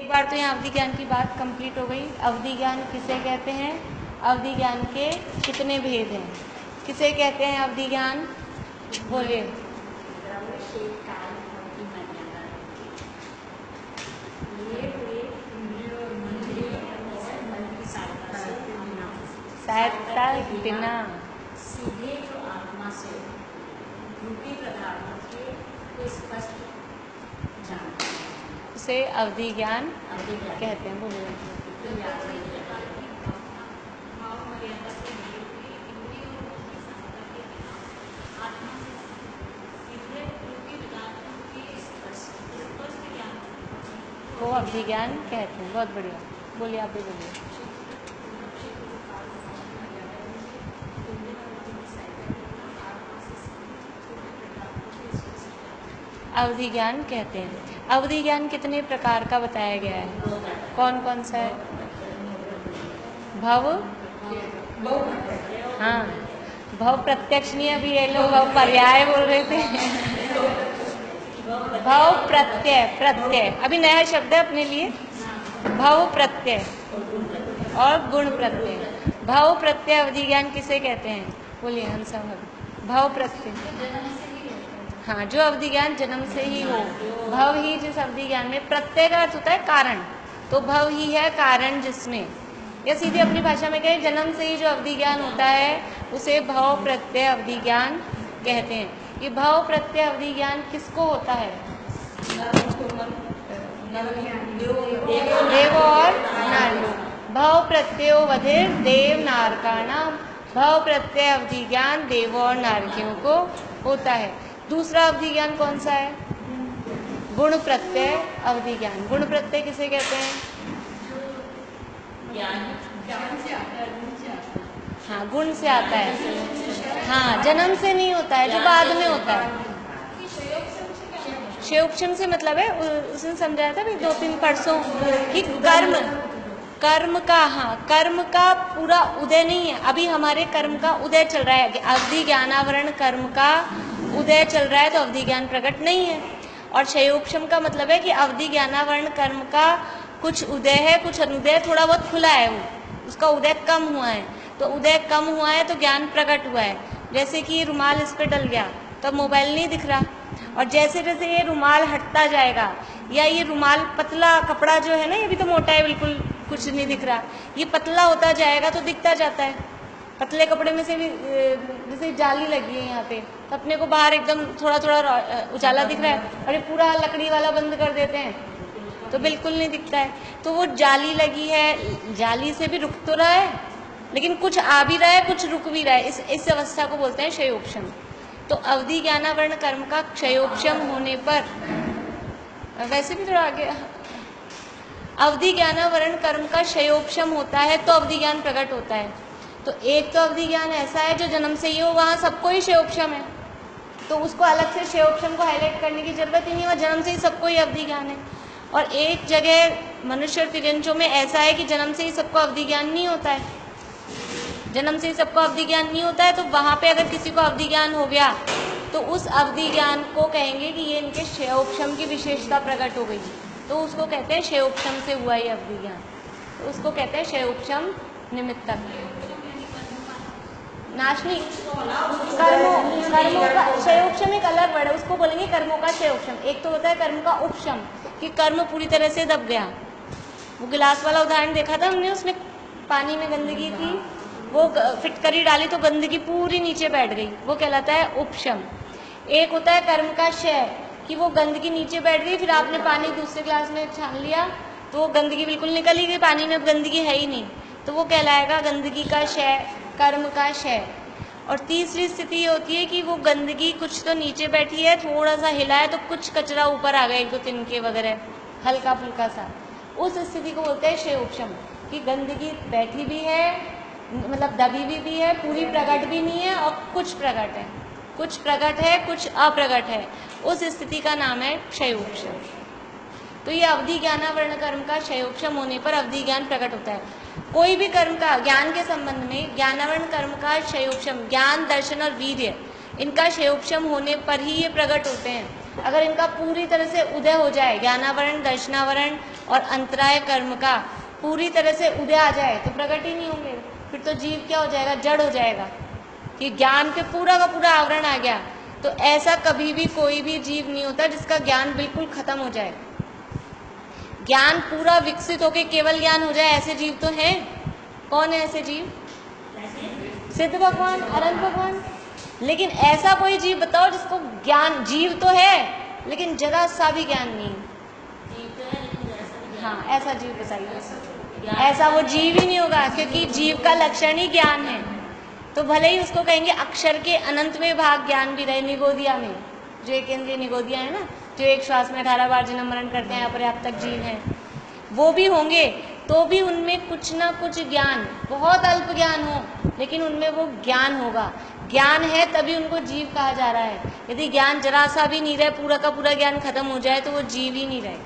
एक बार तो यहाँ अवधि ज्ञान की बात कंप्लीट हो गई। अवधि ज्ञान किसे कहते हैं? अवधि ज्ञान के कितने भेद हैं? किसे कहते हैं अवधि ज्ञान? बोलिए। सहायता बिना सीधे जो आत्मा से रूपी पदार्थों के स्पष्ट जानते हैं, उसे अवधि ज्ञान कहते हैं। बोलिए। वो अवधि ज्ञान कहते हैं। बहुत बढ़िया। बोलिए, आप भी बोलिए। अवधि ज्ञान कहते हैं। अवधि ज्ञान कितने प्रकार का बताया गया है? कौन कौन सा है? भव, हाँ, भव प्रत्यक्ष नहीं, अभी ये लोग भव पर्याय बोल रहे थे। भव प्रत्यय, प्रत्यय अभी नया शब्द है अपने लिए। भव प्रत्यय और गुण प्रत्यय। भव प्रत्यय अवधि ज्ञान किसे कहते हैं? बोलिए हंसा भाभी। भव प्रत्यय, हाँ, जो अवधि ज्ञान जन्म से ही हो। भव ही जिस अवधि ज्ञान में, प्रत्यय का अर्थ होता है कारण, तो भव ही है कारण जिसमें, या सीधे अपनी भाषा में कहें जन्म से ही जो अवधि ज्ञान होता है उसे भव प्रत्यय अवधि ज्ञान कहते हैं। ये भव प्रत्यय अवधि ज्ञान किसको होता है? देव और नारियों। भव प्रत्ययो वधिर देव नारकाणाम। भव प्रत्यय अवधि ज्ञान देवों और नारकियों को होता है। दूसरा अवधि ज्ञान कौन सा है? गुण प्रत्यय अवधि ज्ञान। गुण प्रत्यय किसे कहते हैं? हाँ, गुण से आता है। हाँ, जन्म से नहीं होता है, जो बाद में होता है। क्षयोक्षम से मतलब है, उसने समझाया था भी 2-3 परसों कि कर्म का, हाँ, कर्म का पूरा उदय नहीं है। अभी हमारे कर्म का उदय चल रहा है। अवधि ज्ञानावरण कर्म का उदय चल रहा है, तो अवधि ज्ञान प्रकट नहीं है। और क्षयोक्षम का मतलब है कि अवधि ज्ञानावरण कर्म का कुछ उदय है, कुछ अनुदय, थोड़ा बहुत खुला है, वो उसका उदय कम हुआ है। तो उदय कम हुआ है तो ज्ञान प्रकट हुआ है। जैसे कि रुमाल इस पे डल गया तो मोबाइल नहीं दिख रहा, और जैसे जैसे ये रुमाल हटता जाएगा, या ये रुमाल पतला कपड़ा जो है ना, ये भी तो मोटा है, बिल्कुल कुछ नहीं दिख रहा, ये पतला होता जाएगा तो दिखता जाता है। पतले कपड़े में से भी जैसे जाली लगी है यहाँ पे, तो अपने को बाहर एकदम थोड़ा थोड़ा उजाला दिख रहा है, और ये पूरा लकड़ी वाला बंद कर देते हैं तो बिल्कुल नहीं दिखता है। तो वो जाली लगी है, जाली से भी रुक तो रहा है, लेकिन कुछ आ भी रहा है, कुछ रुक भी रहा है। इस अवस्था को बोलते हैं क्षयोक्षम। तो अवधि ज्ञानावरण कर्म का क्षयोक्षम होने पर, वैसे भी थोड़ा आगे, अवधि ज्ञानावरण कर्म का क्षयोक्षम होता है तो अवधि ज्ञान प्रकट होता है। तो एक तो अवधि ज्ञान ऐसा है जो जन्म से ही हो, वहाँ सबको ही क्षयोक्षम है, तो उसको अलग से क्षयोक्षम को हाईलाइट करने की जरूरत ही नहीं, वह जन्म से ही सबको ही अवधि ज्ञान है। और एक जगह मनुष्य और तिर्यंचों में ऐसा है कि जन्म से ही सबको अवधि ज्ञान नहीं होता है। जन्म से ही सबको अवधि ज्ञान नहीं होता है, तो वहाँ पे अगर किसी को अवधि ज्ञान हो गया तो उस अवधि ज्ञान को कहेंगे कि ये इनके क्षयोक्षम की विशेषता प्रकट हो गई, तो उसको कहते हैं क्षयोक्षम से हुआ ये अवधि ज्ञान, तो उसको कहते हैं क्षयोक्षम निमित्तक। नाशनी कर्मों का क्षयोक्षम एक अलग वर्ड है, उसको बोलेंगे कर्मों का क्षयोक्षम। एक तो होता है कर्म का उपशम, कि कर्म पूरी तरह से दब गया। वो गिलास वाला उदाहरण देखा था हमने, उसमें पानी में गंदगी थी, वो फिटकरी डाली तो गंदगी पूरी नीचे बैठ गई, वो कहलाता है उपशम। एक होता है कर्म का क्षय, कि वो गंदगी नीचे बैठ गई, फिर आपने पानी दूसरे गिलास में छान लिया तो वो गंदगी बिल्कुल निकल ही गई, पानी में अब गंदगी है ही नहीं, तो वो कहलाएगा गंदगी का क्षय, कर्म का क्षय। और तीसरी स्थिति ये होती है कि वो गंदगी कुछ तो नीचे बैठी है, थोड़ा सा हिला है तो कुछ कचरा ऊपर आ गया, 1-2 तिनके वगैरह हल्का फुल्का सा, उस स्थिति को बोलते हैं क्षयोक्षम, कि गंदगी बैठी भी है, मतलब दबी भी है, पूरी प्रकट भी नहीं है, और कुछ प्रकट है, कुछ प्रकट है, कुछ अप्रकट है, उस स्थिति का नाम है क्षयोक्षम। तो ये अवधि ज्ञानावरण कर्म का क्षयोक्षम होने पर अवधि ज्ञान प्रकट होता है। कोई भी कर्म का, ज्ञान के संबंध में ज्ञानावरण कर्म का क्षयोक्षम, ज्ञान, दर्शन और वीर्य, इनका क्षयोक्षम होने पर ही ये प्रकट होते हैं। अगर इनका पूरी तरह से उदय हो जाए, ज्ञानावरण, दर्शनावरण और अंतराय कर्म का पूरी तरह से उदय आ जाए तो प्रकट ही नहीं होंगे। फिर तो जीव क्या हो जाएगा, जड़ हो जाएगा कि ज्ञान पे पूरा का पूरा आवरण आ गया। तो ऐसा कभी भी कोई भी जीव नहीं होता जिसका ज्ञान बिल्कुल खत्म हो जाए। ज्ञान पूरा विकसित होके केवल ज्ञान हो जाए, ऐसे जीव तो हैं। कौन है ऐसे जीव? सिद्ध भगवान, अनंत भगवान। लेकिन ऐसा कोई जीव बताओ जिसको ज्ञान, जीव तो है लेकिन जरा सा भी ज्ञान नहीं। जीव तो है लेकिन जरा सा भी हाँ, ऐसा जीव बताइए। ऐसा वो जीव ही नहीं होगा, क्योंकि जीव का लक्षण ही ज्ञान है। तो भले ही उसको कहेंगे अक्षर के अनंत में भाग ज्ञान भी रहे, निगोदिया में, जो एक इंद्रिय निगोदिया है ना, जो एक श्वास में 18 बार जन्म मरण करते हैं, अपर्याप्तक जीव हैं, वो भी होंगे। तो भी उनमें कुछ ना कुछ ज्ञान, बहुत अल्प ज्ञान हो लेकिन उनमें वो ज्ञान होगा। ज्ञान है तभी उनको जीव कहा जा रहा है। यदि ज्ञान जरा सा भी नहीं रहे, पूरा का पूरा ज्ञान खत्म हो जाए तो वो जीव ही नहीं रहे।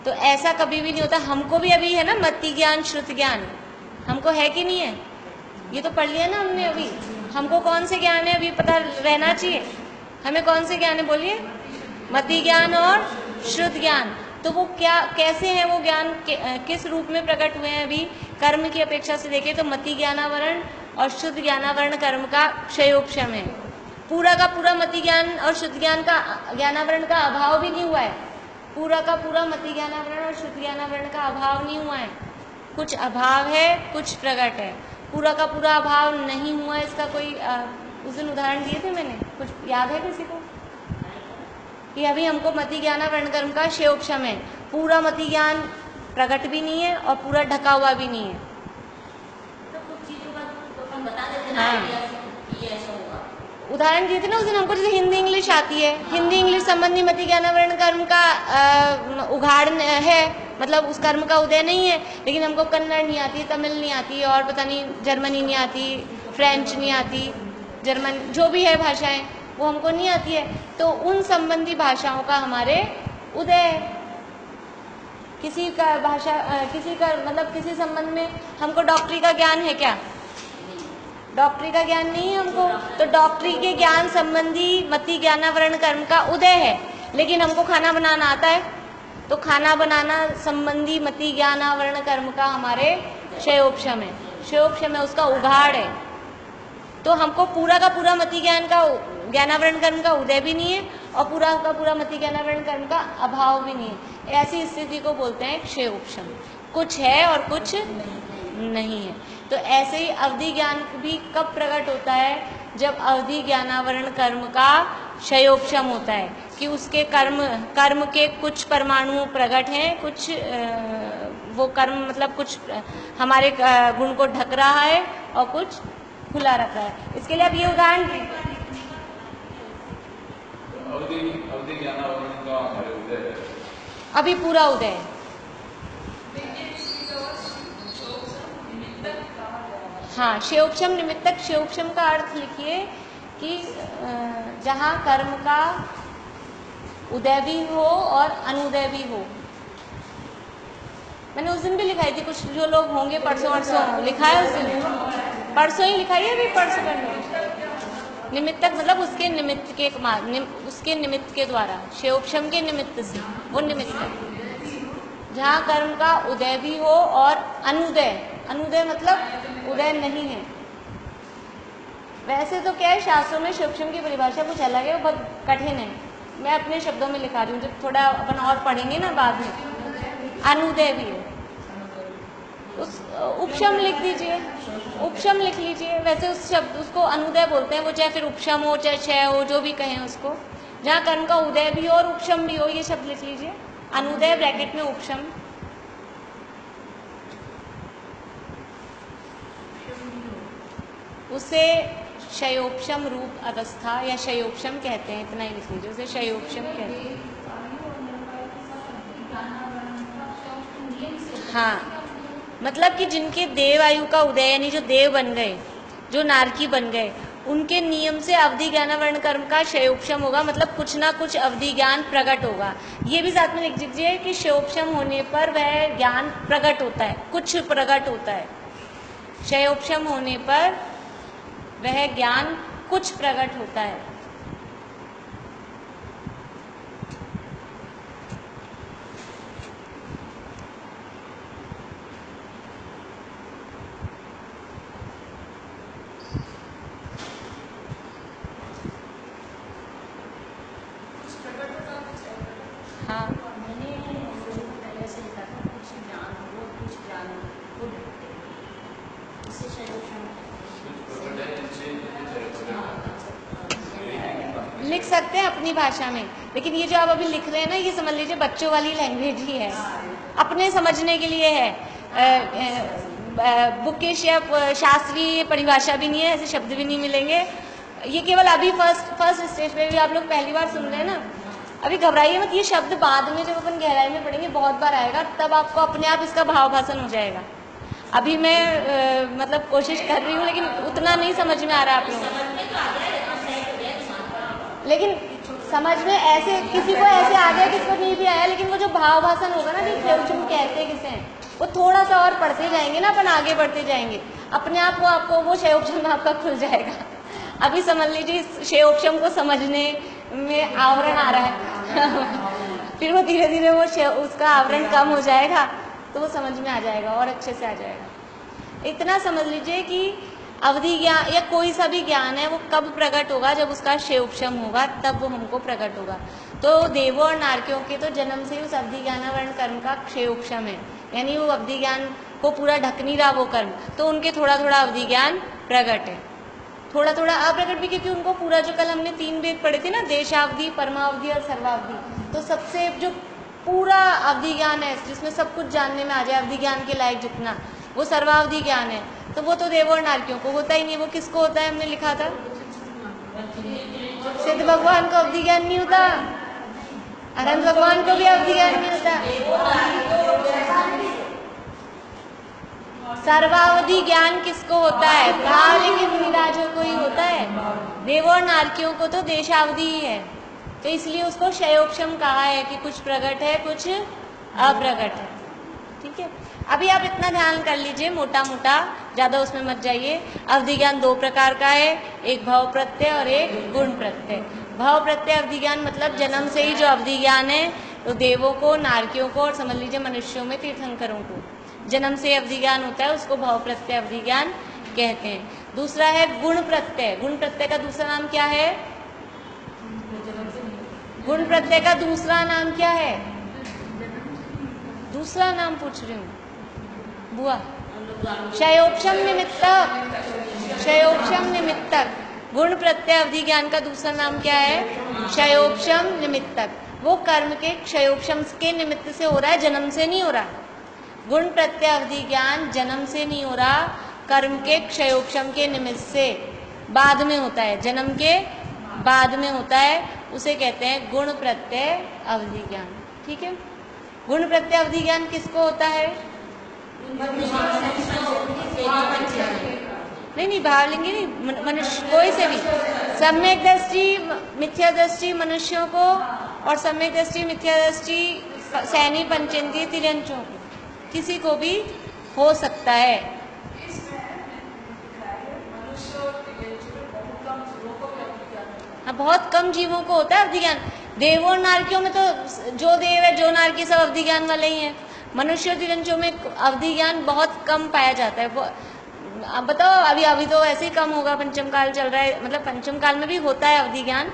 तो ऐसा कभी भी नहीं होता। हमको भी अभी है ना मति ज्ञान, श्रुत ज्ञान, हमको है कि नहीं है? ये तो पढ़ लिया ना हमने अभी। हमको कौन से ज्ञान है अभी पता रहना चाहिए। हमें कौन से ज्ञान है बोलिए? मति ज्ञान और श्रुत ज्ञान। तो वो क्या, कैसे हैं वो ज्ञान, किस रूप में प्रकट हुए हैं? अभी कर्म की अपेक्षा से देखें तो मति ज्ञानावरण और शुद्ध ज्ञानावरण कर्म का क्षयोपशम है। पूरा का पूरा मति ज्ञान और शुद्ध ज्ञान का, ज्ञानावरण का अभाव भी नहीं हुआ है। पूरा का पूरा मति ज्ञानावरण और शुद्ध ज्ञानावरण का अभाव नहीं हुआ है। कुछ अभाव है, कुछ प्रकट है। पूरा का पूरा अभाव नहीं हुआ। इसका कोई उस दिन उदाहरण दिए थे मैंने, कुछ याद है किसी को? कि अभी हमको मति ज्ञानावरण कर्म का क्षयोपशम है। पूरा मति ज्ञान प्रकट भी नहीं है और पूरा ढका हुआ भी नहीं है। तो कुछ चीजों का तो हम बता देते ना, हाँ। ये ऐसा होगा। उदाहरण दिए थे ना उस दिन हमको, जैसे हिंदी इंग्लिश आती है, हिंदी इंग्लिश संबंधी मति ज्ञानावरण कर्म का उघाड़ है, मतलब उस कर्म का उदय नहीं है। लेकिन हमको कन्नड़ नहीं आती, तमिल नहीं आती, और पता नहीं जर्मनी नहीं आती, फ्रेंच नहीं आती, जर्मन जो भी है भाषाएं वो हमको नहीं आती है। तो उन संबंधी भाषाओं का हमारे उदय है। किसी का भाषा किसी का मतलब किसी संबंध में हमको डॉक्टरी का ज्ञान है क्या? डॉक्टरी का ज्ञान नहीं है हमको। तो डॉक्टरी के ज्ञान संबंधी मति ज्ञानावरण कर्म का उदय है, लेकिन हमको खाना बनाना आता है। तो खाना बनाना संबंधी मति ज्ञानावरण कर्म का हमारे क्षयोपशम है। क्षयोपशम है, उसका उघाड़ है। तो हमको पूरा का पूरा मति ज्ञान का ज्ञानावरण कर्म का उदय भी नहीं है और पूरा का पूरा मति ज्ञानावरण कर्म का अभाव भी नहीं है। ऐसी स्थिति को बोलते हैं क्षयोपशम। कुछ है और कुछ नहीं है। तो ऐसे ही अवधि ज्ञान भी कब प्रकट होता है? जब अवधि ज्ञानावरण कर्म का क्षयोपशम होता है, कि उसके कर्म के कुछ परमाणु प्रकट हैं, कुछ वो कर्म मतलब कुछ हमारे गुण को ढक रहा है और कुछ खुला रख रहा है। इसके लिए अब ये उदाहरण अवधि ज्ञानावरण का हमारे उदय है, अभी पूरा उदय है। हाँ, क्षयोपशम निमित्तक। क्षयोपशम का अर्थ लिखिए कि जहाँ कर्म का उदय भी हो और अनुदय भी हो। मैंने उस दिन भी लिखाई थी, कुछ जो लोग होंगे परसों लिखा है उस दिन, परसों ही लिखाई है, अभी परसों करना। निमित्तक मतलब उसके निमित्त के उसके निमित्त के द्वारा, क्षयोपशम के निमित्त से, वो निमित्तक। जहाँ कर्म का उदय भी हो और अनुदय, अनुदय मतलब उदय नहीं है। वैसे तो क्या है, शास्त्रों में क्षयोपशम की परिभाषा कुछ अलग है, वो बहुत कठिन है। मैं अपने शब्दों में लिखा रही हूँ, जब थोड़ा अपन और पढ़ेंगे ना बाद में। अनुदय भी है, उस उपशम लिख दीजिए, उपशम लिख लीजिए। वैसे उस शब्द उसको अनुदय बोलते हैं, वो चाहे फिर उपशम हो चाहे क्षय हो, जो भी कहें उसको। जहाँ कर्म का उदय भी हो और उपशम भी हो, ये शब्द लिख लीजिए। अनुदय ब्रैकेट में उपशम। उसे क्षयोपशम रूप अवस्था या क्षयोपशम कहते हैं, इतना ही लिख लीजिए, उसे क्षयोपशम कहते हैं। हाँ, मतलब कि जिनके देव आयु का उदय, यानी जो देव बन गए, जो नारकी बन गए, उनके नियम से अवधि ज्ञानावरण कर्म का क्षयोपशम होगा। मतलब कुछ ना कुछ अवधि ज्ञान प्रकट होगा। ये भी साथ में लिख दीजिए कि क्षयोपशम होने पर वह ज्ञान प्रकट होता है, कुछ प्रकट होता है। क्षयोपशम होने पर वह ज्ञान कुछ प्रकट होता है। हैं अपनी भाषा में, लेकिन ये जो आप अभी लिख रहे हैं ना, ये समझ लीजिए बच्चों वाली लैंग्वेज ही है, अपने समझने के लिए है। बुकिश या शास्त्रीय परिभाषा भी नहीं है, ऐसे शब्द भी नहीं मिलेंगे। ये केवल अभी फर्स्ट स्टेज पे भी आप लोग पहली बार सुन रहे हैं ना, अभी घबराइए मत, ये शब्द बाद में जब अपन गहराई में पढ़ेंगे बहुत बार आएगा, तब आपको अपने आप इसका भाव भाषण हो जाएगा। अभी मैं मतलब कोशिश कर रही हूँ, लेकिन उतना नहीं समझ में आ रहा आप लोगों को। लेकिन समझ में ऐसे किसी को ऐसे आ गया, किसी को नहीं भी आया, लेकिन वो जो भाव भाषण होगा ना, तुम कहते किसे हैं, वो थोड़ा सा और पढ़ते जाएंगे ना, अपन आगे बढ़ते जाएंगे, अपने आप वो आपको वो शयोपशम आपका खुल जाएगा। अभी समझ लीजिए शयोपशम को समझने में आवरण आ रहा है फिर वो धीरे धीरे वो उसका आवरण कम हो जाएगा, तो वो समझ में आ जाएगा और अच्छे से आ जाएगा। इतना समझ लीजिए कि अवधि ज्ञान या कोई सा भी ज्ञान है, वो कब प्रकट होगा, जब उसका शयोपशम होगा, तब वो हमको प्रकट होगा। तो देवों और नारकियों के तो जन्म से ही उस अवधि ज्ञानावरण कर्म का क्षयोपशम है, यानी वो अवधि ज्ञान को पूरा ढक नहीं रहा वो कर्म, तो उनके थोड़ा थोड़ा अवधि ज्ञान प्रकट है, थोड़ा थोड़ा अप्रकट भी, क्योंकि उनको पूरा जो कल हमने 3 वेद पढ़े थे ना, देशावधि, परमावधि और सर्वावधि, तो सबसे जो पूरा अवधि ज्ञान है जिसमें सब कुछ जानने में आ जाए अवधि ज्ञान के लायक जितना, वो सर्वावधि ज्ञान है। तो वो तो देवों और नारकियों को होता ही नहीं, वो किसको होता है, हमने लिखा था सिद्ध भगवान को अवधि ज्ञान नहीं होता, अनंत भगवान को भी अवधि ज्ञान नहीं होता। सर्वावधि ज्ञान किसको होता है, भावलिंग मुनिराजों को ही होता है। देवों और नारकियों को तो देशावधि ही है, तो इसलिए उसको क्षयोपशम कहा है कि कुछ प्रकट है कुछ अप्रकट है। ठीक है, अभी आप इतना ध्यान कर लीजिए मोटा मोटा, ज्यादा उसमें मत जाइए। अवधि ज्ञान 2 प्रकार का है, एक भाव प्रत्यय और एक गुण प्रत्यय। भाव प्रत्यय अवधि ज्ञान मतलब जन्म से ही जो अवधि ज्ञान है, तो देवों को, नारकियों को और समझ लीजिए मनुष्यों में तीर्थंकरों को जन्म से अवधि ज्ञान होता है, उसको भाव प्रत्यय अवधि ज्ञान कहते हैं। दूसरा है गुण प्रत्यय। गुण प्रत्यय का दूसरा नाम क्या है, गुण प्रत्यय का दूसरा नाम क्या है, दूसरा नाम पूछ रही हूँ बुआ, क्षयोपशम निमित्तक। क्षयोपशम निमित्तक गुण प्रत्यय अवधि ज्ञान का दूसरा नाम क्या है, क्षयोपशम निमित्तक। वो कर्म के क्षयोपशम के निमित्त से हो रहा है, जन्म से नहीं हो रहा। गुण प्रत्यय अवधि ज्ञान जन्म से नहीं हो रहा, कर्म के क्षयोपशम के निमित्त से बाद में होता है, जन्म के बाद में होता है, उसे कहते हैं गुण प्रत्यय अवधि ज्ञान। ठीक है, गुण प्रत्यय अवधि ज्ञान किसको होता है, नहीं भावलिंगी नहीं, मनुष्य कोई से भी, सम्यक दृष्टि मिथ्या दृष्टि मनुष्यों को और सम्यक दृष्टि मिथ्या दृष्टि सैनी पंचेंद्रिय तिर्यंचों को, किसी को भी हो सकता है। हाँ, बहुत कम जीवों को होता है अवधि ज्ञान। देवों और नारकियों में तो जो देव है जो नारकी सब अवधि ज्ञान वाले ही हैं। मनुष्य और तिर्यंचों में अवधि ज्ञान बहुत कम पाया जाता है। अब बताओ, अभी तो ऐसे ही कम होगा, पंचम काल चल रहा है, मतलब पंचम काल में भी होता है अवधि ज्ञान,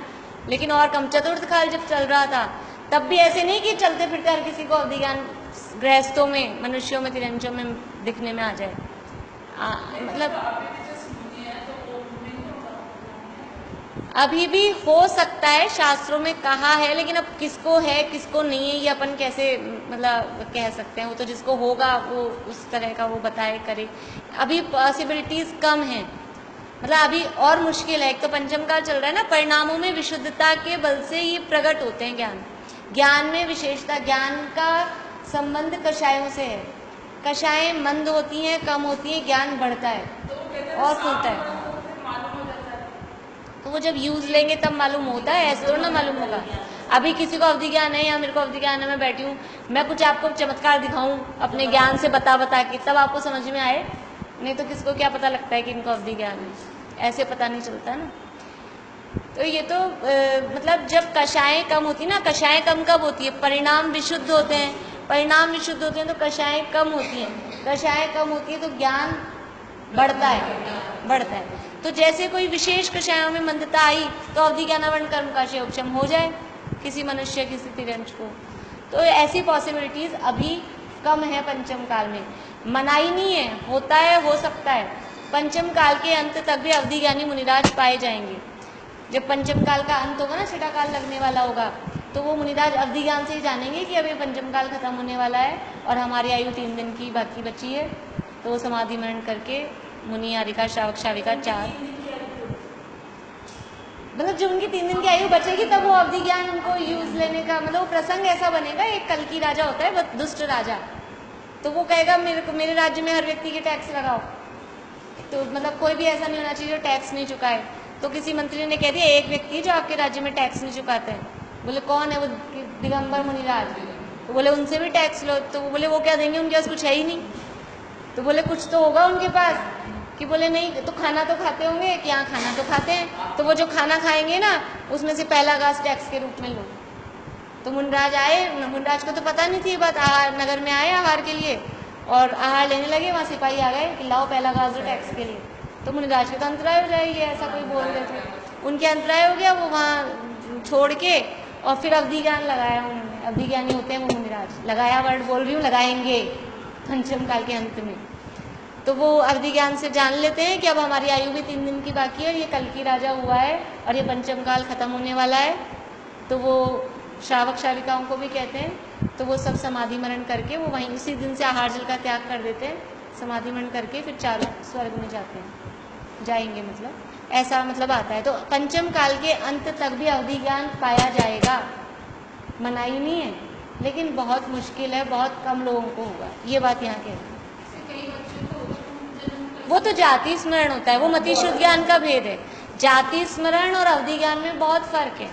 लेकिन और कम। चतुर्थ काल जब चल रहा था तब भी ऐसे नहीं कि चलते फिरते हर किसी को अवधि ज्ञान गृहस्थों में, मनुष्यों में, तिरंचों में दिखने में आ जाए। मतलब अभी भी हो सकता है, शास्त्रों में कहा है, लेकिन अब किसको है किसको नहीं है ये अपन कैसे मतलब कह सकते हैं। वो तो जिसको होगा वो उस तरह का वो बताए करे। अभी पॉसिबिलिटीज कम हैं, मतलब अभी और मुश्किल है। एक तो पंचम काल चल रहा है ना, परिणामों में विशुद्धता के बल से ये प्रकट होते हैं ज्ञान। ज्ञान में विशेषता, ज्ञान का संबंध कषायों से है। कषाएं मंद होती हैं, कम होती हैं, ज्ञान बढ़ता है और खुलता है। तो वो जब यूज लेंगे तब मालूम होता है, ऐसे थोड़ा ना मालूम होगा। अभी किसी को अवधि ज्ञान है या मेरे को अवधि ज्ञान है, मैं बैठी हूँ, मैं कुछ आपको चमत्कार दिखाऊं अपने ज्ञान से बता के, तब आपको समझ में आए। नहीं तो किसको क्या पता लगता है कि इनको अवधि ज्ञान है, ऐसे पता नहीं चलता ना। तो ये तो मतलब जब कषाएं कम होती है ना, कषाएं कम कब होती है, परिणाम विशुद्ध होते हैं। परिणाम विशुद्ध होते हैं तो कषाएं कम होती हैं। कषाएं कम होती है तो ज्ञान बढ़ता है। तो जैसे कोई विशेष कषायों में मंदता आई तो अवधि ज्ञानावरण कर्म का क्षयोपशम हो जाए किसी मनुष्य, किसी तिर्यंच को। तो ऐसी पॉसिबिलिटीज अभी कम है पंचम काल में, मनाही नहीं है, होता है, हो सकता है। पंचम काल के अंत तक भी अवधि ज्ञानी मुनिराज पाए जाएंगे। जब पंचम काल का अंत होगा ना, छठा काल लगने वाला होगा, तो वो मुनिराज अवधि ज्ञान से ही जानेंगे कि अब ये पंचम काल खत्म होने वाला है और हमारी आयु 3 दिन की बाकी बची है। तो वो समाधि मरण करके मुनि, आरिका, श्रावक, शाविका 4, मतलब जब उनकी 3 दिन की आयु बचेगी तब वो अवधि ज्ञान उनको यूज लेने का, मतलब वो प्रसंग ऐसा बनेगा। एक कल की राजा होता है, बहुत दुष्ट राजा, तो वो कहेगा मेरे राज्य में हर व्यक्ति के टैक्स लगाओ। तो मतलब कोई भी ऐसा नहीं होना चाहिए जो टैक्स नहीं चुकाए। तो किसी मंत्री ने कह दिया एक व्यक्ति जो आपके राज्य में टैक्स नहीं चुकाते हैं। बोले कौन है? वो दिगंबर मुनिराज। तो बोले उनसे भी टैक्स लो। तो वो बोले वो क्या देंगे, उनके पास कुछ है ही नहीं। तो बोले कुछ तो होगा उनके पास। कि बोले नहीं, तो खाना तो खाते होंगे कि हाँ खाना तो खाते हैं। तो वो जो खाना खाएंगे ना, उसमें से पहला घास टैक्स के रूप में लो। तो मुनिराज आए, मुनिराज को तो पता नहीं थी ये बात, आहार नगर में आए आहार के लिए और आहार लेने लगे, वहाँ सिपाही आ गए कि लाओ पहला घास दो टैक्स के लिए। तो मुनिराज के तो अंतराय हो जाएगी, ऐसा कोई बोल रहे थे, उनके अंतराय हो गया। वो वहाँ छोड़ के और फिर अवधि ज्ञान लगाया उन्होंने। अवधि ज्ञानी होते हैं वो मुनिराज, लगाया वर्ड बोल रही हूँ, लगाएंगे पंचम काल के अंत में। तो वो अवधि ज्ञान से जान लेते हैं कि अब हमारी आयु भी 3 दिन की बाकी है, ये कल की राजा हुआ है और ये पंचम काल खत्म होने वाला है। तो वो श्रावक शाविकाओं को भी कहते हैं। तो वो सब समाधि मरण करके वो वहीं उसी दिन से आहार जल का त्याग कर देते हैं, समाधि मरण करके फिर 4 स्वर्ग में जाते हैं, जाएंगे, मतलब ऐसा मतलब आता है। तो पंचम काल के अंत तक भी अवधि ज्ञान पाया जाएगा, मनाही नहीं है, लेकिन बहुत मुश्किल है, बहुत कम लोगों को होगा, ये बात यहाँ कह रही है। वो तो जाति स्मरण होता है, वो मति शुद्ध ज्ञान का भेद है। जाति स्मरण और अवधि ज्ञान में बहुत फर्क है।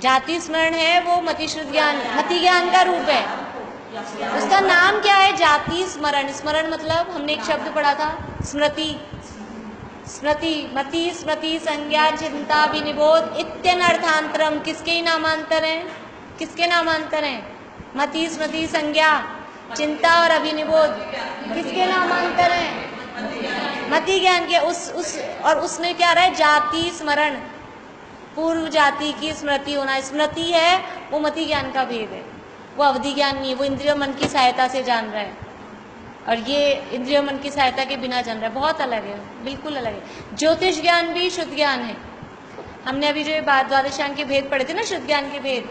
जाति स्मरण है वो मति शुद्ध ज्ञान, मति ज्ञान का रूप है। उसका नाम क्या है? जाति स्मरण। स्मरण मतलब हमने एक शब्द पढ़ा था, स्मृति। स्मृति, मति, स्मृति, संज्ञा, चिंता, विनिबोध, इत्यनर्थांतरम। किसके ही नामांतर हैं? किसके नामांतर हैं? मति, स्मृति, संज्ञा, चिंता और अभिनिबोध किसके नामांतर हैं? मति ज्ञान के। और उसमें क्या रहा है? जाति स्मरण, पूर्व जाति की स्मृति होना। स्मृति है वो मति ज्ञान का भेद है, वो अवधि ज्ञान नहीं है। वो इंद्रिय मन की सहायता से जान रहा है और ये इंद्रिय मन की सहायता के बिना जान रहा है, बहुत अलग है, बिल्कुल अलग है। ज्योतिष ज्ञान भी शुद्ध ज्ञान है। हमने अभी जो द्वादशांग के भेद पढ़े थे ना, शुद्ध ज्ञान के भेद,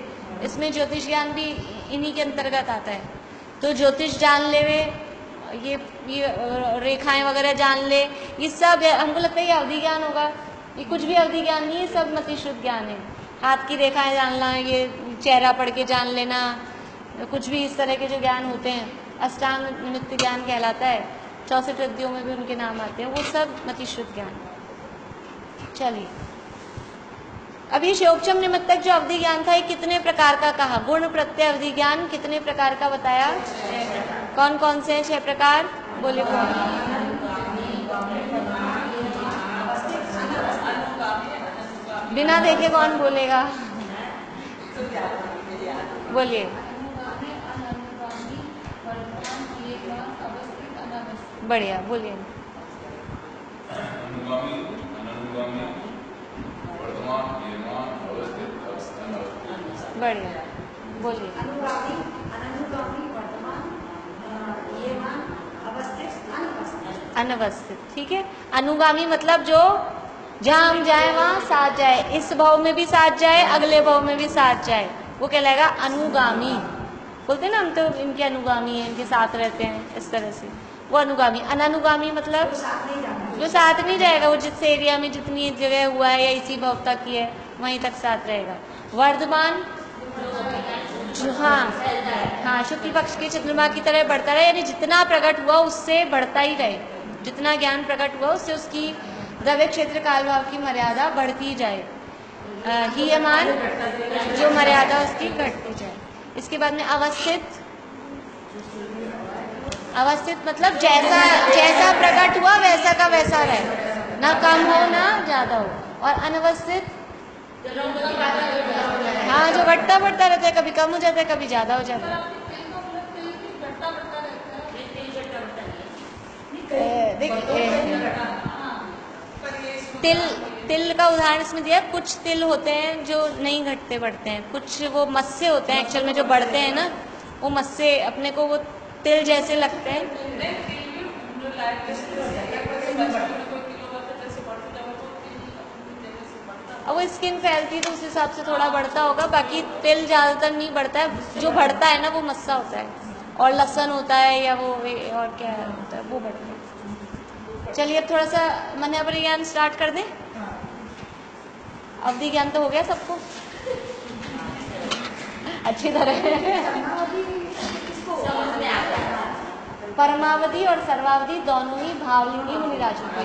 इसमें ज्योतिष ज्ञान भी इन्हीं के अंतर्गत आता है। तो ज्योतिष जान ले, ये रेखाएं वगैरह जान ले, ये सब हमको लगता है ये अवधि ज्ञान होगा। ये कुछ भी अवधि ज्ञान नहीं है, सब मति शुद्ध ज्ञान है। हाथ की रेखाएं जानना, ये चेहरा पढ़ के जान लेना, कुछ भी इस तरह के जो ज्ञान होते हैं, अष्टांग निमित्त ज्ञान कहलाता है। 64 रिद्धियों में भी उनके नाम आते हैं, वो सब मति शुद्ध ज्ञान। चलिए, अभी शोकचम निमित्तक जो अवधि ज्ञान था, ये कितने प्रकार का कहा? गुण प्रत्यय अवधि ज्ञान कितने प्रकार का बताया? कौन कौन से हैं 6 प्रकार? बोले कौन? बिना देखे कौन बोलेगा? बोलिए। बढ़िया, बोलिए। अनुगामी, अननुगामी, वर्तमान, विद्यमान, अवस्थित, अनावस्थित। बढ़िया, बोलिए। अनुगामी, अननुगामी, वर्तमान, विद्यमान, अवस्थित, अनवस्थित। अनवस्थित, ठीक है। अनुगामी मतलब जो जहाँ हम जाए वहाँ साथ जाए, इस भाव में भी साथ जाए, अगले भाव में भी साथ जाए, वो कहलाएगा अनुगामी। बोलते हैं ना हम तो इनके अनुगामी हैं, इनके साथ रहते हैं, इस तरह से, वो अनुगामी। अननुगामी मतलब जो साथ नहीं जाएगा, वो जिस एरिया में जितनी जगह हुआ है या इसी भाव तक ही है वहीं तक साथ रहेगा। वर्धमान, हाँ, शुक्ल पक्ष के चंद्रमा की तरह बढ़ता रहे, यानी जितना प्रकट हुआ उससे बढ़ता ही रहे, जितना ज्ञान प्रकट हुआ उससे उसकी द्रव्य क्षेत्र काल भाव की मर्यादा बढ़ती जाए। हीयमान, जो मर्यादा उसकी घटती जाए। इसके बाद में अवस्थित, अवस्थित मतलब जैसा प्रकट हुआ वैसा का वैसा रहे, ना कम हो ना ज्यादा हो। और अनवस्थित, हाँ, जो घटता बढ़ता रहता है, कभी कम हो जाता है, कभी ज्यादा हो जाता है। तिल का उदाहरण इसमें दिया। कुछ तिल होते हैं जो नहीं घटते बढ़ते हैं, कुछ वो मस्से होते हैं एक्चुअल में जो बढ़ते हैं ना, वो मस्से अपने को वो तिल जैसे लगते हैं। अब वो स्किन फैलती है तो उस हिसाब से थोड़ा बढ़ता होगा, बाकी तिल ज़्यादातर नहीं बढ़ता है। जो बढ़ता है ना वो मस्सा होता है, और लहसुन होता है, या वो और क्या होता है वो बढ़ता है। चलिए अब थोड़ा सा मन पर ज्ञान स्टार्ट कर दें। अवधि ज्ञान तो हो गया सबको अच्छी तरह। परमावधि और सर्वावधि दोनों ही भावलिंगी मुनिराजों के,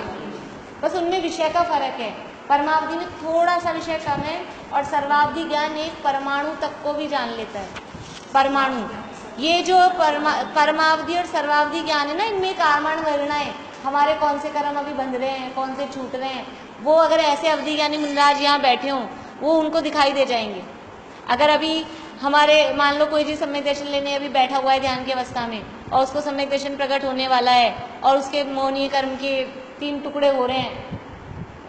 बस उनमें विषय का फर्क है। परमावधि में थोड़ा सा विषय कम है, और सर्वावधि ज्ञान एक परमाणु तक को भी जान लेता है। परमाणु, ये जो परमावधि और सर्वावधि ज्ञान है ना, इनमें कारण वर्णाएं, हमारे कौन से कर्म अभी बंध रहे हैं, कौन से छूट रहे हैं, वो अगर ऐसे अवधि ज्ञानी मुनिराज यहाँ बैठे हों वो उनको दिखाई दे जाएंगे। अगर अभी हमारे मान लो कोई जी सम्यक दर्शन लेने अभी बैठा हुआ है ध्यान की अवस्था में, और उसको सम्यक दर्शन प्रकट होने वाला है, और उसके मोहनीय कर्म के 3 टुकड़े हो रहे हैं।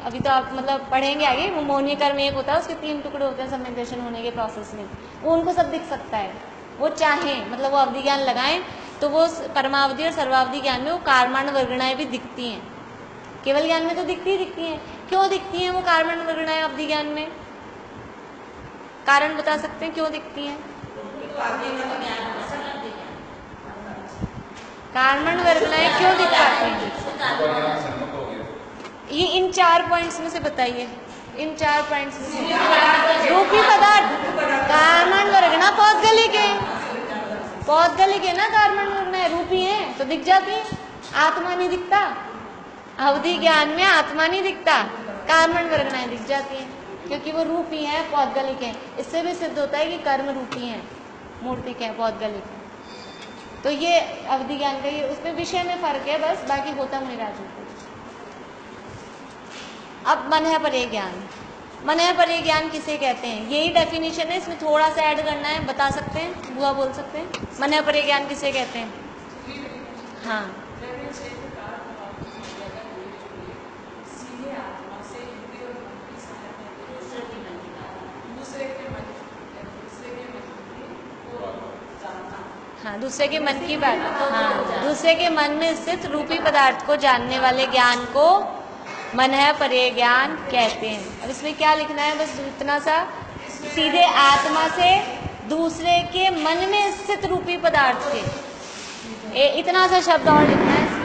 अभी तो आप मतलब पढ़ेंगे आगे, वो मोहनीय कर्म एक होता है, उसके 3 टुकड़े होते हैं सम्यक दर्शन होने के प्रोसेस में, वो उनको सब दिख सकता है। वो चाहें मतलब वो अवधि ज्ञान लगाएं तो वो परमावधि और सर्वावधि ज्ञान में वो कारमान वर्गणाएं भी दिखती हैं। केवल ज्ञान में तो दिखती ही दिखती हैं। क्यों दिखती हैं वो कारमान वर्गणाएं अवधि ज्ञान में? कारण बता सकते हैं क्यों दिखती हैं? कारमान वर्गणाएं क्यों दिख पाती हैं? ये इन 4 पॉइंट्स में से बताइए, इन 4 पॉइंट्स में से। रूपी पदार्थ कारमान वर्गना पौद्गलिक है, पौद्गलिक है ना, कारमान वर्गना रूपी है तो दिख जाती है। आत्मा नहीं दिखता, अवधि ज्ञान में आत्मा नहीं दिखता, कारमान वर्गनाएं दिख जाती हैं क्योंकि वो रूपी है, पौद्गलिक है। इससे भी सिद्ध होता है कि कर्म रूपी हैं, मूर्तिक है, पौद्गलिक है। तो ये अवधि ज्ञान का ये उसमें विषय में फर्क है बस, बाकी होता मुनिराजों को। अब मन है परे ज्ञान, मन है परे ज्ञान किसे कहते हैं? यही डेफिनेशन है, इसमें थोड़ा सा ऐड करना है, बता सकते हैं, बुआ बोल सकते हैं। मन है परे ज्ञान किसे कहते हैं? हाँ, हाँ, दूसरे के मन की बात, हाँ, दूसरे के मन में स्थित रूपी पदार्थ को जानने वाले ज्ञान को मन है परे ज्ञान कहते हैं। अब इसमें क्या लिखना है, बस इतना सा, सीधे आत्मा से दूसरे के मन में स्थित रूपी पदार्थ के, इतना सा शब्द और लिखना है इसमें।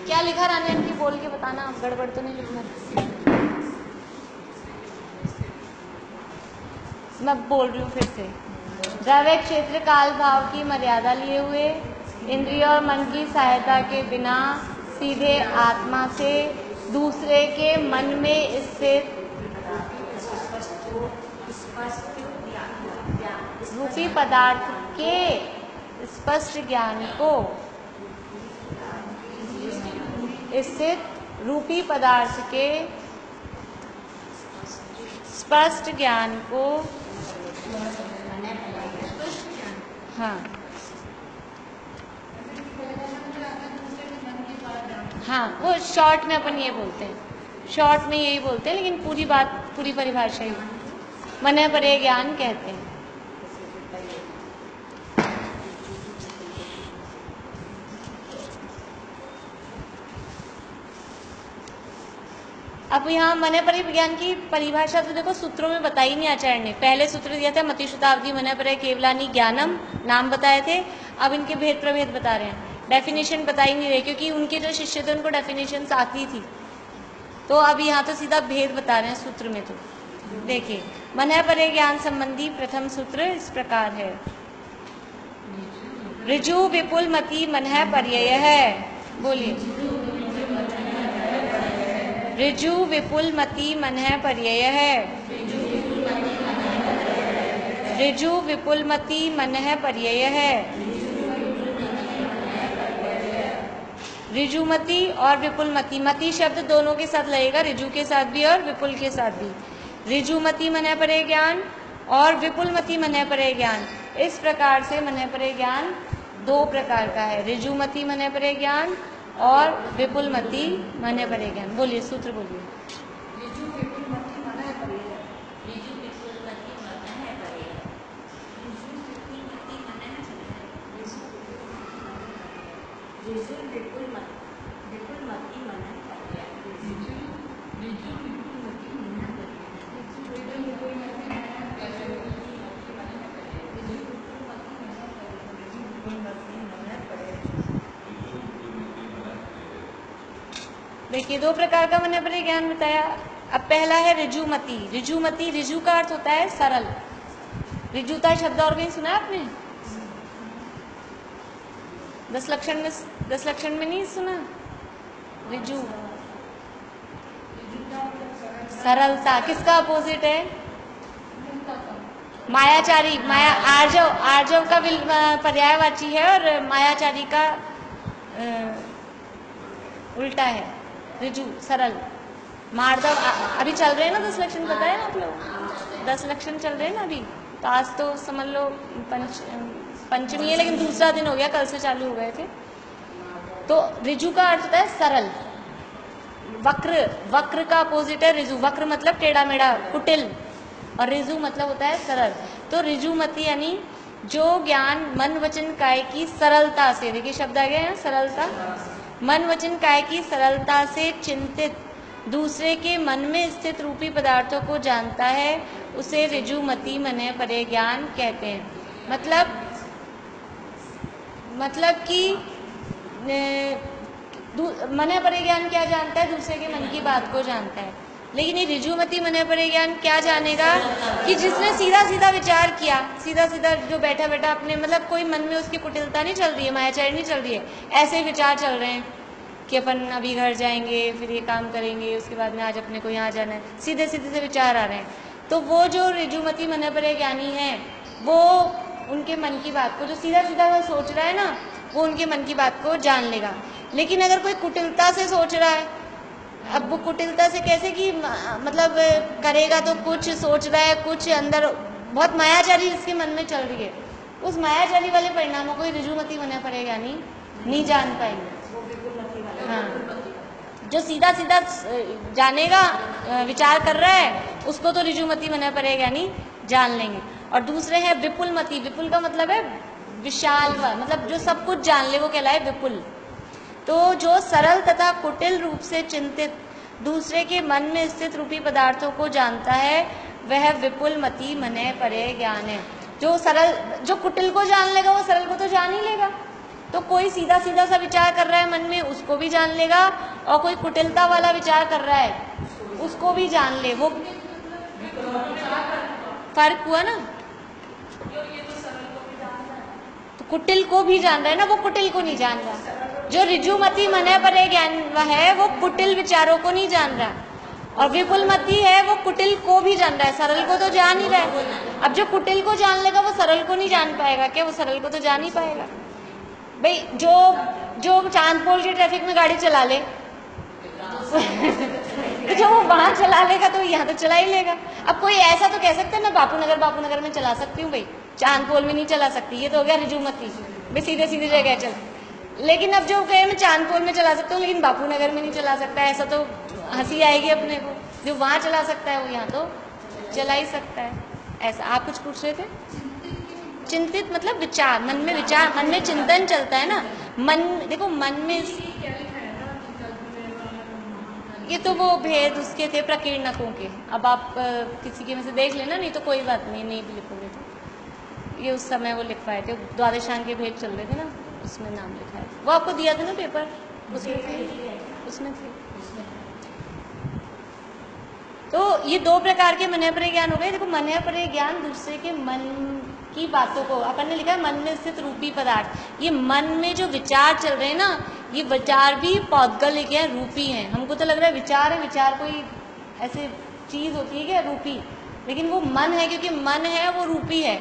क्या लिखा रानी आंटी, बोल के बताना, गड़बड़ तो नहीं लिखना। मैं बोल रही हूँ फिर से। द्रव्य क्षेत्र काल भाव की मर्यादा लिए हुए इंद्रिय और मन की सहायता के बिना सीधे आत्मा से दूसरे के मन में स्थित रूपी पदार्थ के स्पष्ट ज्ञान को स्थित रूपी पदार्थ के स्पष्ट ज्ञान को हाँ हाँ वो शॉर्ट में अपन ये बोलते हैं, शॉर्ट में यही बोलते हैं, लेकिन पूरी बात पूरी परिभाषा ही मन परे ज्ञान कहते हैं। अब यहाँ मन परे ज्ञान की परिभाषा तो देखो सूत्रों में बताई नहीं आचार्य ने। पहले सूत्र दिया था मतिशताब्दी मन परे केवलानी ज्ञानम, नाम बताए थे। अब इनके भेद प्रभेद बता रहे हैं, डेफिनेशन बताई नहीं रहे, क्योंकि उनके जो शिष्य थे उनको डेफिनेशन आती थी। तो अब यहाँ तो सीधा भेद बता रहे हैं सूत्र में। तो देखिए मन परे ज्ञान संबंधी प्रथम सूत्र इस प्रकार है। ऋजु विपुल मति मन पर्यय है। बोलिए, ऋजु विपुल मति मन पर्यय है। ऋजु विपुल मति मन पर्यय है। ऋजुमति और विपुलमति, मति शब्द दोनों के साथ लगेगा, ऋजु के साथ भी और विपुल के साथ भी। ऋजुमति मन परे ज्ञान और विपुलमति मन परे ज्ञान, इस प्रकार से मन परे ज्ञान दो प्रकार का है, ऋजुमति मन परे ज्ञान और विपुलमति मन परे ज्ञान। बोलिए, सूत्र बोलिए। ऋजु विपुलमति मन पर्यय। ऋजु विपुलमति मन पर्यय। ऋजु विपुलमति मन पर्यय। ऋजु विपुलमति मन पर्यय। ऋजु विपुलमति मन देखिए दो प्रकार का मन परे ज्ञान बताया। अब पहला है ऋजुमति। ऋजुमति, ऋजु का अर्थ होता है सरल। ऋजुता शब्द और कहीं सुना आपने? 10 लक्षण में नहीं सुना? ऋजु सरलता, किसका अपोजिट है? मायाचारी। माया आर्जव, आर्जव का पर्यायवाची है और मायाचारी का उल्टा है ऋजु, सरल। मार्दव अभी चल रहे हैं ना 10 लक्षण, पता है ना आप लोग? 10 लक्षण चल रहे हैं ना अभी। तो आज तो समझ लो पंचमी है, लेकिन दूसरा दिन हो गया, कल से चालू हो गए थे। तो ऋजु का अर्थ होता है सरल। वक्र, वक्र का अपोजिट है ऋजु। वक्र मतलब टेढ़ा मेढ़ा, कुटिल, और ऋजु मतलब होता है सरल। तो ऋजुमति यानी जो ज्ञान मन वचन काय की सरलता से, देखिए शब्द आ गया है सरलता, मन वचन काय की सरलता से चिंतित दूसरे के मन में स्थित रूपी पदार्थों को जानता है, उसे ऋजुमति मन परे ज्ञान कहते हैं। मतलब कि मन परे ज्ञान क्या जानता है? दूसरे के मन की बात को जानता है। लेकिन ये ऋजुमति मन परे ज्ञान क्या जानेगा? कि जिसने सीधा सीधा विचार किया, सीधा सीधा जो बैठा बैठा अपने, मतलब कोई मन में उसकी कुटिलता नहीं चल रही है, मायाचारी नहीं चल रही है, ऐसे विचार चल रहे हैं कि अपन अभी घर जाएंगे, फिर ये काम करेंगे, उसके बाद में आज अपने को यहाँ जाना है, सीधे सीधे से विचार आ रहे हैं। तो वो जो ऋजुमति मन परे ज्ञानी है, वो उनके मन की बात को, जो सीधा सीधा वो सोच रहा है ना, वो उनके मन की बात को जान लेगा। लेकिन अगर कोई कुटिलता से सोच रहा है, अब वो कुटिलता से कैसे कि मतलब करेगा तो कुछ, सोच रहा है कुछ, अंदर बहुत मायाचारी जिसके मन में चल रही है, उस मायाचारी वाले परिणामों को ऋजुमति मन परे ज्ञानी नहीं जान पाएंगे। हाँ, जो सीधा सीधा जानेगा, विचार कर रहा है, उसको तो ऋजुमति मन परे ज्ञानी जान लेंगे। और दूसरे हैं विपुलमति। विपुल का मतलब है विशाल, मतलब जो सब कुछ जान ले वो कहलाए विपुल। तो जो सरल तथा कुटिल रूप से चिंतित दूसरे के मन में स्थित रूपी पदार्थों को जानता है, वह विपुलमति मन परे ज्ञान है। जो सरल, जो कुटिल को जान लेगा वो सरल को तो जान ही लेगा। तो कोई सीधा सीधा सा विचार कर रहा है मन में, उसको भी जान लेगा, और कोई कुटिलता वाला विचार कर रहा है उसको भी जान ले। वो फर्क हुआ ना। तो कुटिल को भी जान रहा है ना, वो कुटिल को नहीं जान रहा। जो ऋजुमति मन परे ज्ञान है वो कुटिल विचारों को नहीं जान रहा, और विपुलमति है वो कुटिल को भी जान रहा है, सरल को तो जान ही रहा है। अब जो कुटिल को जान लेगा वो सरल को नहीं जान पाएगा क्या? वो सरल को तो जान ही पाएगा। भाई जो चांदपोल की ट्रैफिक में गाड़ी चला ले तो जो वो वहां चला लेगा तो यहाँ तो चला ही लेगा। अब कोई ऐसा तो कह सकता है मैं बापू नगर में चला सकती हूँ, भाई चांदपोल में नहीं चला सकती, ये तो हो गया ऋजुमति, भाई सीधे सीधे जगह चल। लेकिन अब जो कहे मैं चांदपोल में चला सकता हूँ लेकिन बापू नगर में नहीं चला सकता, ऐसा तो हंसी आएगी अपने को। जो वहां चला सकता है वो यहाँ तो चला ही सकता है। ऐसा आप कुछ पूछ रहे थे? चिंतित मतलब विचार, मन में विचार, मन में चिंतन चलता है ना। मन देखो, मन में ये तो वो भेद उसके थे प्रकीर्णकों के। अब आप किसी के में से देख लेना, नहीं तो कोई बात नहीं, नहीं भी लिखोगे तो। ये उस समय वो लिखवाए थे, द्वादशांग के भेद चल रहे थे ना, उसमें नाम लिखा है। वो आपको दिया था ना पेपर, उसमें थे। तो ये दो प्रकार के मनःपरे ज्ञान हो गए। देखो, मनःपरे ज्ञान दूसरे के मन की बातों को, अपन ने लिखा है मन में स्थित रूपी पदार्थ। ये मन में जो विचार चल रहे हैं ना, ये विचार भी पौद्गलिक है, रूपी हैं। हमको तो लग रहा है विचार है, विचार कोई ऐसे चीज होती है क्या रूपी, लेकिन वो मन है, क्योंकि मन है वो रूपी है,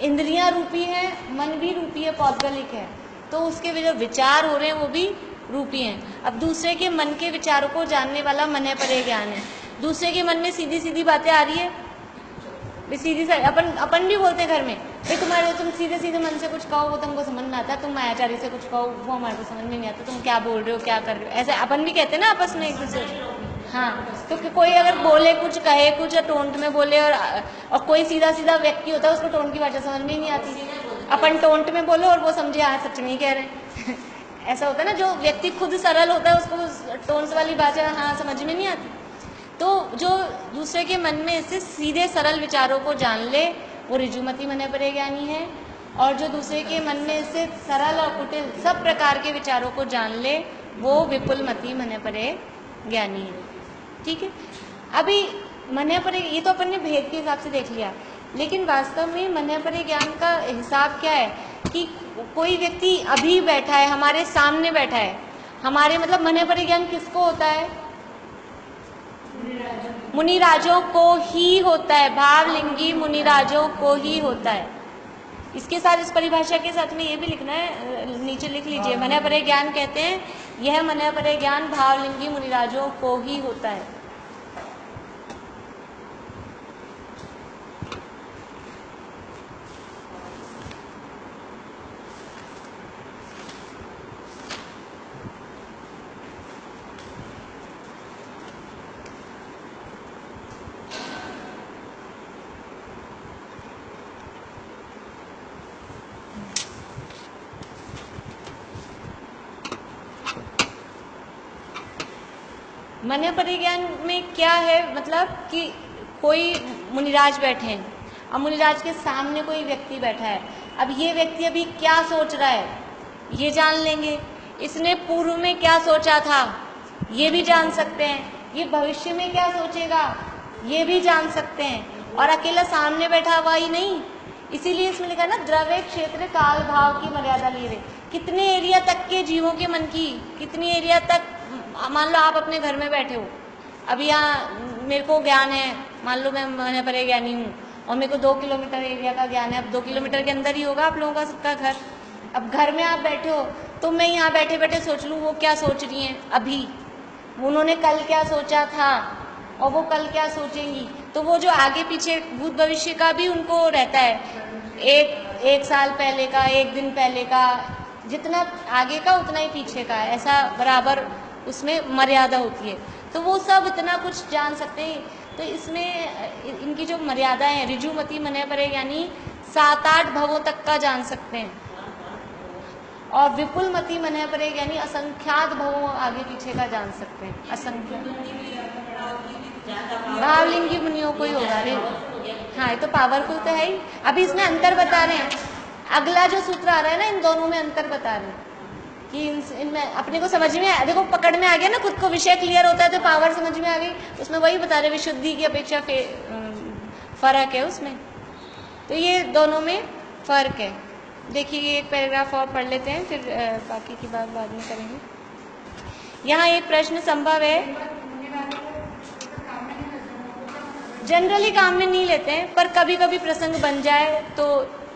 इंद्रियां रूपी है, मन भी रूपी है, पौद्गलिक है। तो उसके जो विचार हो रहे हैं वो भी रूपी हैं। अब दूसरे के मन के विचारों को जानने वाला मनःपरे ज्ञान है। दूसरे के मन में सीधी सीधी बातें आ रही है, सीधी से अपन भी बोलते हैं घर में, भाई तुम सीधे सीधे मन से कुछ कहो वो तुमको समझ में आता है, तुम मायाचारी से कुछ कहो वो हमारे को समझ में नहीं आता, तुम क्या बोल रहे हो, क्या कर रहे हो, ऐसे अपन भी कहते हैं ना आपस में एक दूसरे। हाँ, तो कोई अगर बोले कुछ, कहे कुछ, टोंट में बोले, और कोई सीधा सीधा व्यक्ति होता है, उसको टोंट की भाषा समझ में ही नहीं आती। अपन टोंट में बोलो और वो समझे हाँ सच में ही कह रहे हैं ऐसा होता है ना। जो व्यक्ति खुद सरल होता है उसको टोंट वाली भाषा हाँ समझ में नहीं आती। तो जो दूसरे के मन में से सीधे सरल विचारों को जान ले वो ऋजुमति मनःपरे ज्ञानी है, और जो दूसरे के मन में से सरल और कुटिल सब प्रकार के विचारों को जान ले वो विपुलमति मनःपरे ज्ञानी है। ठीक है, अभी मनःपरे ये तो अपन ने भेद के हिसाब से देख लिया, लेकिन वास्तव में मनःपरे ज्ञान का हिसाब क्या है कि कोई व्यक्ति अभी बैठा है, हमारे सामने बैठा है, हमारे मतलब मनःपरे ज्ञान किसको होता है? मुनिराजों को ही होता है, भावलिंगी मुनिराजों को ही होता है। इसके साथ इस परिभाषा के साथ में ये भी लिखना है, नीचे लिख लीजिए, मनःपरे ज्ञान कहते हैं यह मनःपरे ज्ञान भावलिंगी मुनिराजों को ही होता है। मनःपरे ज्ञान में क्या है, मतलब कि कोई मुनिराज बैठे हैं, अब मुनिराज के सामने कोई व्यक्ति बैठा है, अब ये व्यक्ति अभी क्या सोच रहा है ये जान लेंगे, इसने पूर्व में क्या सोचा था ये भी जान सकते हैं, ये भविष्य में क्या सोचेगा ये भी जान सकते हैं, और अकेला सामने बैठा हुआ ही नहीं। इसीलिए इसमें लिखा ना द्रव्य क्षेत्र काल भाव की मर्यादा लिए हुए, कितने एरिया तक के जीवों के मन की, कितनी एरिया तक। मान लो आप अपने घर में बैठे हो, अभी यहाँ मेरे को ज्ञान है, मान लो मैं मनःपरे ज्ञानी हूँ और मेरे को 2 किलोमीटर एरिया का ज्ञान है, अब 2 किलोमीटर के अंदर ही होगा आप लोगों का सबका घर। अब घर में आप बैठे हो तो मैं यहाँ बैठे बैठे सोच लूँ वो क्या सोच रही हैं अभी, उन्होंने कल क्या सोचा था और वो कल क्या सोचेंगी, तो वो जो आगे पीछे भूत भविष्य का भी उनको रहता है, एक साल पहले का, एक दिन पहले का, जितना आगे का उतना ही पीछे का, ऐसा बराबर उसमें मर्यादा होती है। तो वो सब इतना कुछ जान सकते हैं। तो इसमें इनकी जो मर्यादाएं हैं, ऋजुमति मनःपरे यानी 7-8 भवों तक का जान सकते हैं, और विपुलमति मनःपरे यानी असंख्यात भवों आगे पीछे का जान सकते हैं, असंख्यात। भावलिंगी मुनियों को ही होगा रे, हाँ ये तो पावरफुल तो है ही। अभी इसमें अंतर बता रहे हैं, अगला जो सूत्र आ रहा है ना इन दोनों में अंतर बता रहे हैं कि इनमें अपने को समझ में, देखो पकड़ में आ गया ना, खुद को विषय क्लियर होता है तो पावर समझ में आ गई। उसमें वही बता रहे विशुद्धि की अपेक्षा फर्क है उसमें। तो ये दोनों में फर्क है। देखिए ये एक पैराग्राफ और पढ़ लेते हैं, फिर बाकी की बात बाद में करेंगे। यहाँ एक प्रश्न संभव है, जनरली काम में नहीं लेते हैं, पर कभी कभी प्रसंग बन जाए तो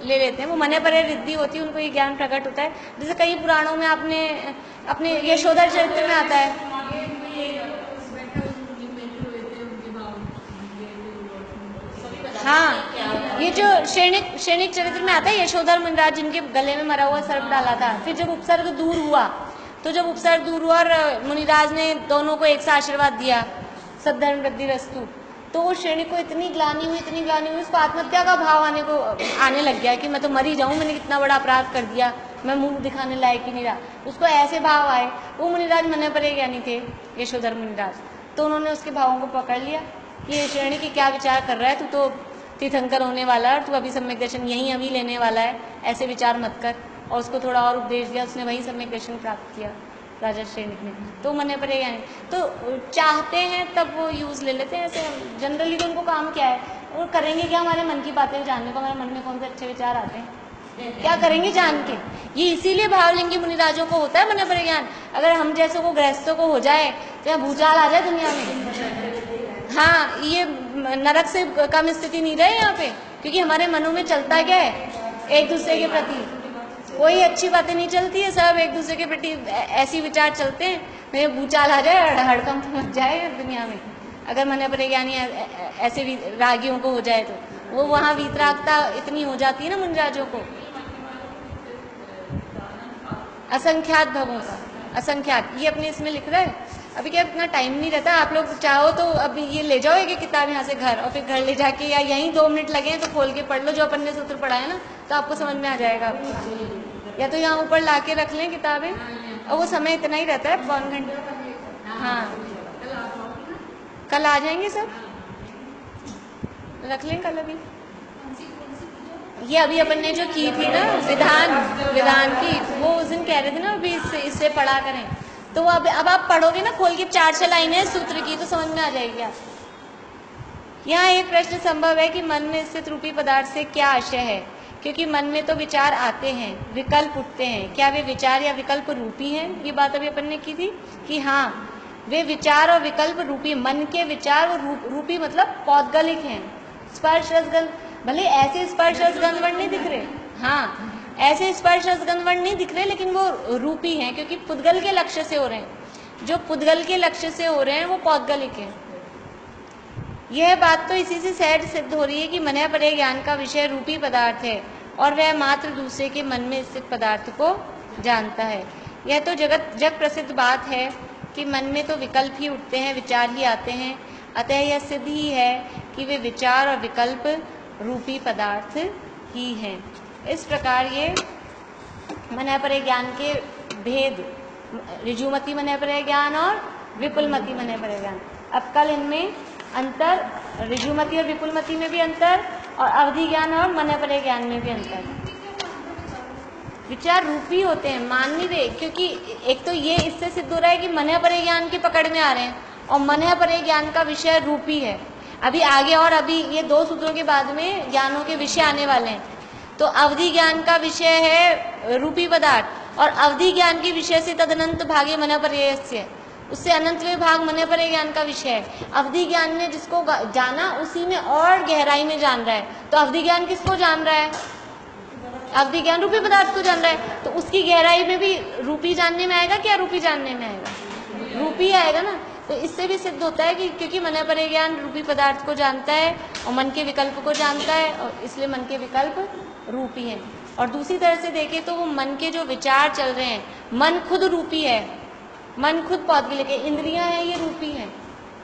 ले लेते हैं। वो मने परे रिद्धि होती है, उनको ये ज्ञान प्रकट होता है। जैसे कई पुराणों में आपने अपने यशोधर चरित्र में आता है। हाँ, ये जो श्रेणिक चरित्र में आता है, यशोधर मुनिराज जिनके गले में मरा हुआ सर्प डाला था, फिर जब उपसर्ग दूर हुआ और मुनिराज ने दोनों को एक सा आशीर्वाद दिया, सद्धर्म वृद्धि वस्तु, तो वो श्रेणिक को इतनी ग्लानि हुई, उसको आत्महत्या का भाव आने लग गया कि मैं तो मर ही जाऊं, मैंने कितना बड़ा अपराध कर दिया, मैं मुंह दिखाने लायक ही नहीं रहा। उसको ऐसे भाव आए। वो मुनिराज मने परे ज्ञानी थे, यशोधर मुनिराज, तो उन्होंने उसके भावों को पकड़ लिया कि ये श्रेणी की क्या विचार कर रहा है, तू तो तीर्थंकर होने वाला है, तू अभी सम्यक दर्शन यहीं अभी लेने वाला है, ऐसे विचार मत कर। और उसको थोड़ा और उपदेश दिया, उसने वही सम्यक दर्शन प्राप्त किया राजा श्रेणिक ने। तो मने परे ज्ञानी तो चाहते हैं तब वो यूज ले लेते हैं। ऐसे जनरली तो उनको काम क्या है, वो करेंगे क्या हमारे मन की बातें जानने को, हमारे मन में कौन से अच्छे विचार आते हैं, क्या करेंगे जान के। ये इसीलिए भावलिंगी मुनिराजों को होता है मने परे ज्ञान। अगर हम जैसों को गृहस्थों को हो जाए तो यहाँ भूचाल आ जाए दुनिया में। हाँ, ये नरक से कम स्थिति नहीं रहे यहाँ पे, क्योंकि हमारे मनों में चलता क्या है, एक दूसरे के प्रति कोई अच्छी बातें नहीं चलती है, सब एक दूसरे के प्रति ऐसी विचार चलते हैं। मेरे भूचाल आ जाए, हड़कंप मच जाए दुनिया में। अगर मने परे ज्ञानी ऐसे रागियों को हो जाए तो वो वहाँ वीतरागता इतनी हो जाती है ना मुनिराजों को, असंख्यात भवों का, असंख्यात। ये अपने इसमें लिख रहा है। अभी क्या इतना टाइम नहीं रहता, आप लोग चाहो तो अभी ये ले जाओ एक किताब यहाँ से घर, और फिर घर ले जाके या यहीं 2 मिनट लगे तो खोल के पढ़ लो, जो अपन ने सूत्र पढ़ा है ना, तो आपको समझ में आ जाएगा। या तो यहाँ ऊपर ला के रख लें किताबें, और वो समय इतना ही रहता है, 1 घंटे। हाँ, कल आ जाएंगे सब, रख लें कल। अभी ये अभी अपन ने जो की थी ना विधान की, वो उस दिन कह रहे थे ना अभी इससे पढ़ा करें, तो वो अब आप पढ़ोगे ना खोल के 4-6 लाइनें सूत्र की, तो समझ में आ जाएगी आप। यहाँ एक प्रश्न संभव है कि मन में स्थित रूपी पदार्थ से क्या आशय है, क्योंकि मन में तो विचार आते हैं, विकल्प उठते हैं, क्या वे विचार या विकल्प रूपी हैं? ये बात अभी अपन ने की थी कि हाँ, वे विचार और विकल्प रूपी, मन के विचार और रूपी मतलब पौद्गलिक हैं। स्पर्श रसगंध, भले ऐसे स्पर्श रसगंधवर्ण नहीं दिख रहे, हाँ ऐसे स्पर्श रसगंधवर्ण नहीं दिख रहे, लेकिन वो रूपी हैं, क्योंकि पुद्गल के लक्ष्य से हो रहे हैं। जो पुद्गल के लक्ष्य से हो रहे हैं वो पौद्गलिक हैं। यह बात तो इसी से सहज सिद्ध हो रही है कि मने परे ज्ञान का विषय रूपी पदार्थ है, और वह मात्र दूसरे के मन में स्थित पदार्थ को जानता है। यह तो जग प्रसिद्ध बात है कि मन में तो विकल्प ही उठते हैं, विचार ही आते हैं, अतः यह सिद्ध ही है कि वे विचार और विकल्प रूपी पदार्थ ही हैं। इस प्रकार ये मने परे ज्ञान के भेद, ऋजुमति मने परे ज्ञान और विपुलमति मने परे ज्ञान। अब कल इनमें अंतर, ऋजुमति और विपुलमति में भी अंतर, और अवधि ज्ञान और मने परे ज्ञान में भी अंतर। विचार रूपी होते हैं, मान नहीं रहे, क्योंकि एक तो ये इससे सिद्ध हो रहा है कि मने परे ज्ञान की पकड़ में आ रहे हैं, और मने परे ज्ञान का विषय रूपी है। अभी आगे और अभी ये 2 सूत्रों के बाद में ज्ञानों के विषय आने वाले हैं। तो अवधि ज्ञान का विषय है रूपी पदार्थ, और अवधि ज्ञान के विषय से तदनंत भागे मने परे, उससे अनंतवें भाग मने परे ज्ञान का विषय है। अवधि ज्ञान ने जिसको जाना उसी में और गहराई में जान रहा है। तो अवधि ज्ञान किसको जान रहा है? अवधि ज्ञान रूपी पदार्थ को जान रहा है, तो उसकी गहराई में भी रूपी जानने में आएगा, क्या रूपी जानने में आएगा? रूपी आएगा ना। तो इससे भी सिद्ध होता है कि क्योंकि मने परे ज्ञान रूपी पदार्थ को जानता है और मन के विकल्प को जानता है, और इसलिए मन के विकल्प रूपी हैं। और दूसरी तरह से देखें तो वो मन के जो विचार चल रहे हैं, मन खुद रूपी है, मन खुद पौद्गलिक है, इंद्रियां हैं ये रूपी हैं,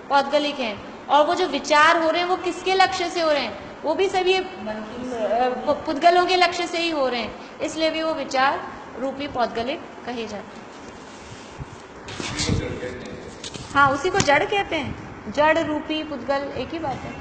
पौद्गलिक हैं, और वो जो विचार हो रहे हैं वो किसके लक्ष्य से हो रहे हैं? वो भी सभी पुद्गलों के लक्ष्य से ही हो रहे हैं, इसलिए भी वो विचार रूपी पौद्गलिक कहे जाते हैं। हाँ, उसी को जड़ कहते हैं, जड़ रूपी पुद्गल एक ही बात है।